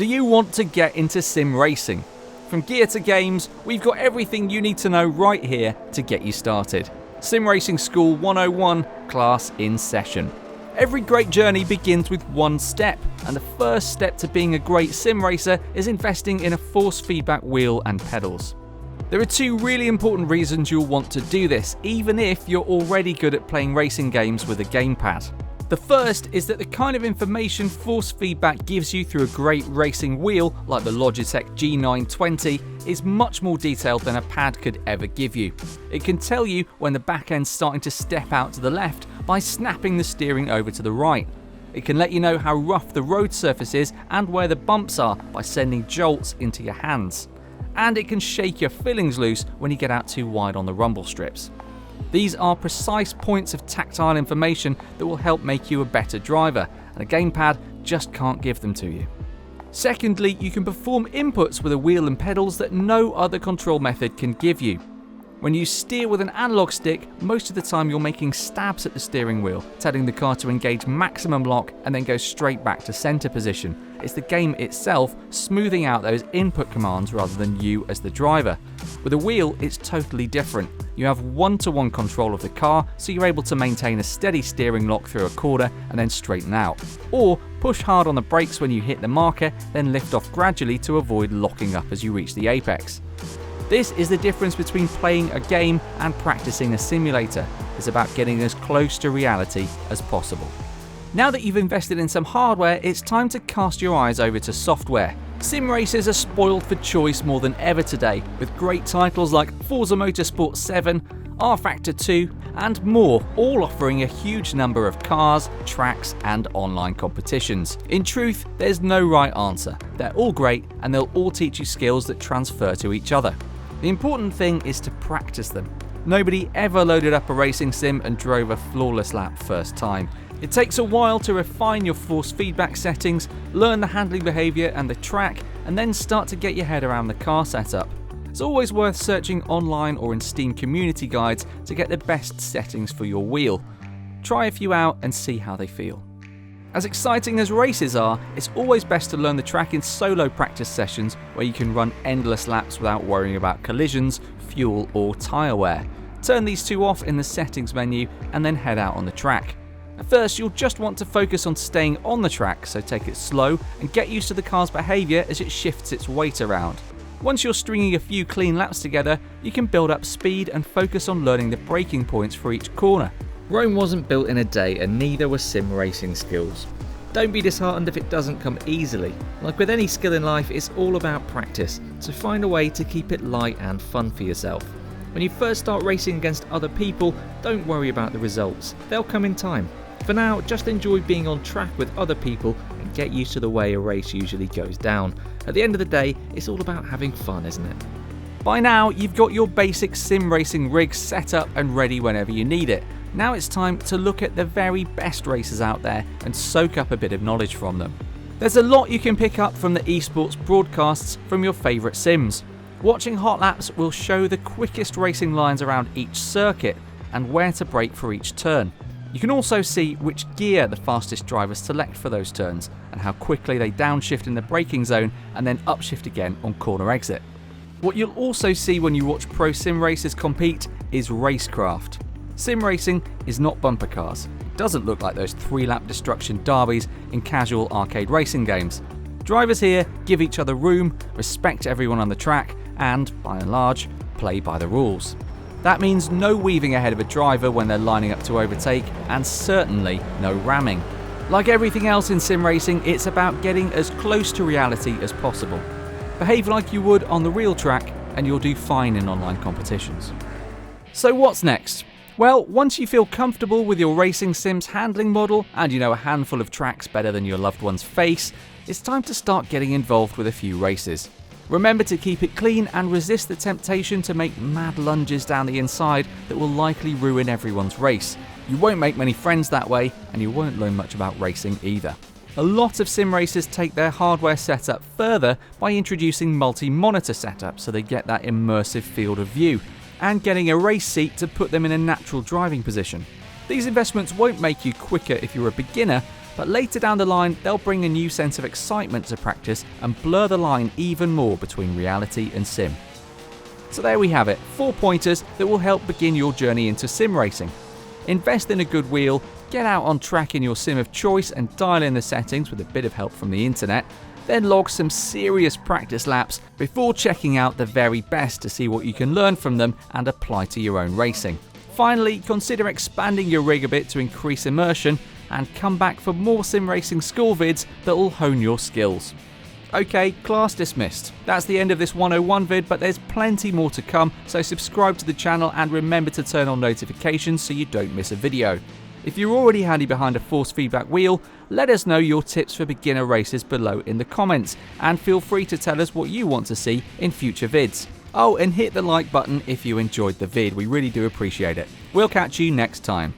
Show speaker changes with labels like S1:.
S1: Do you want to get into sim racing? From gear to games, we've got everything you need to know right here to get you started. Sim Racing School 101, class in session. Every great journey begins with one step, and the first step to being a great sim racer is investing in a force feedback wheel and pedals. There are two really important reasons you'll want to do this, even if you're already good at playing racing games with a gamepad. The first is that the kind of information force feedback gives you through a great racing wheel, like the Logitech G920, is much more detailed than a pad could ever give you. It can tell you when the back end's starting to step out to the left by snapping the steering over to the right. It can let you know how rough the road surface is and where the bumps are by sending jolts into your hands. And it can shake your fillings loose when you get out too wide on the rumble strips. These are precise points of tactile information that will help make you a better driver, and a gamepad just can't give them to you. Secondly, you can perform inputs with a wheel and pedals that no other control method can give you. When you steer with an analog stick, most of the time you're making stabs at the steering wheel, telling the car to engage maximum lock and then go straight back to center position. It's the game itself smoothing out those input commands rather than you as the driver. With a wheel, it's totally different. You have one-to-one control of the car, so you're able to maintain a steady steering lock through a corner and then straighten out. Or push hard on the brakes when you hit the marker, then lift off gradually to avoid locking up as you reach the apex. This is the difference between playing a game and practicing a simulator. It's about getting as close to reality as possible. Now that you've invested in some hardware, it's time to cast your eyes over to software. Sim racers are spoiled for choice more than ever today, with great titles like Forza Motorsport 7, R-Factor 2, and more, all offering a huge number of cars, tracks, and online competitions. In truth, there's no right answer. They're all great, and they'll all teach you skills that transfer to each other. The important thing is to practice them. Nobody ever loaded up a racing sim and drove a flawless lap first time. It takes a while to refine your force feedback settings, learn the handling behaviour and the track, and then start to get your head around the car setup. It's always worth searching online or in Steam community guides to get the best settings for your wheel. Try a few out and see how they feel. As exciting as races are, it's always best to learn the track in solo practice sessions where you can run endless laps without worrying about collisions, fuel or tyre wear. Turn these two off in the settings menu and then head out on the track. At first, you'll just want to focus on staying on the track, so take it slow and get used to the car's behaviour as it shifts its weight around. Once you're stringing a few clean laps together, you can build up speed and focus on learning the braking points for each corner. Rome wasn't built in a day, and neither were sim racing skills. Don't be disheartened if it doesn't come easily. Like with any skill in life, it's all about practice, so find a way to keep it light and fun for yourself. When you first start racing against other people, don't worry about the results. They'll come in time. For now, just enjoy being on track with other people and get used to the way a race usually goes down. At the end of the day, it's all about having fun, isn't it? By now, you've got your basic sim racing rig set up and ready whenever you need it. Now it's time to look at the very best racers out there and soak up a bit of knowledge from them. There's a lot you can pick up from the esports broadcasts from your favourite sims. Watching hot laps will show the quickest racing lines around each circuit and where to brake for each turn. You can also see which gear the fastest drivers select for those turns and how quickly they downshift in the braking zone and then upshift again on corner exit. What you'll also see when you watch pro sim racers compete is racecraft. Sim racing is not bumper cars. It doesn't look like those 3-lap destruction derbies in casual arcade racing games. Drivers here give each other room, respect everyone on the track, and, by and large, play by the rules. That means no weaving ahead of a driver when they're lining up to overtake, and certainly no ramming. Like everything else in sim racing, it's about getting as close to reality as possible. Behave like you would on the real track, and you'll do fine in online competitions. So what's next? Well, once you feel comfortable with your racing sim's handling model and you know a handful of tracks better than your loved one's face, it's time to start getting involved with a few races. Remember to keep it clean and resist the temptation to make mad lunges down the inside that will likely ruin everyone's race. You won't make many friends that way, and you won't learn much about racing either. A lot of sim racers take their hardware setup further by introducing multi-monitor setups so they get that immersive field of view, and getting a race seat to put them in a natural driving position. These investments won't make you quicker if you're a beginner, but later down the line they'll bring a new sense of excitement to practice and blur the line even more between reality and sim. So there we have it, 4 pointers that will help begin your journey into sim racing. Invest in a good wheel, get out on track in your sim of choice and dial in the settings with a bit of help from the internet, then log some serious practice laps before checking out the very best to see what you can learn from them and apply to your own racing. Finally, consider expanding your rig a bit to increase immersion and come back for more sim racing school vids that will hone your skills. Okay, class dismissed. That's the end of this 101 vid, but there's plenty more to come, so subscribe to the channel and remember to turn on notifications so you don't miss a video. If you're already handy behind a force feedback wheel, let us know your tips for beginner races below in the comments, and feel free to tell us what you want to see in future vids. Oh, and hit the like button if you enjoyed the vid, we really do appreciate it. We'll catch you next time.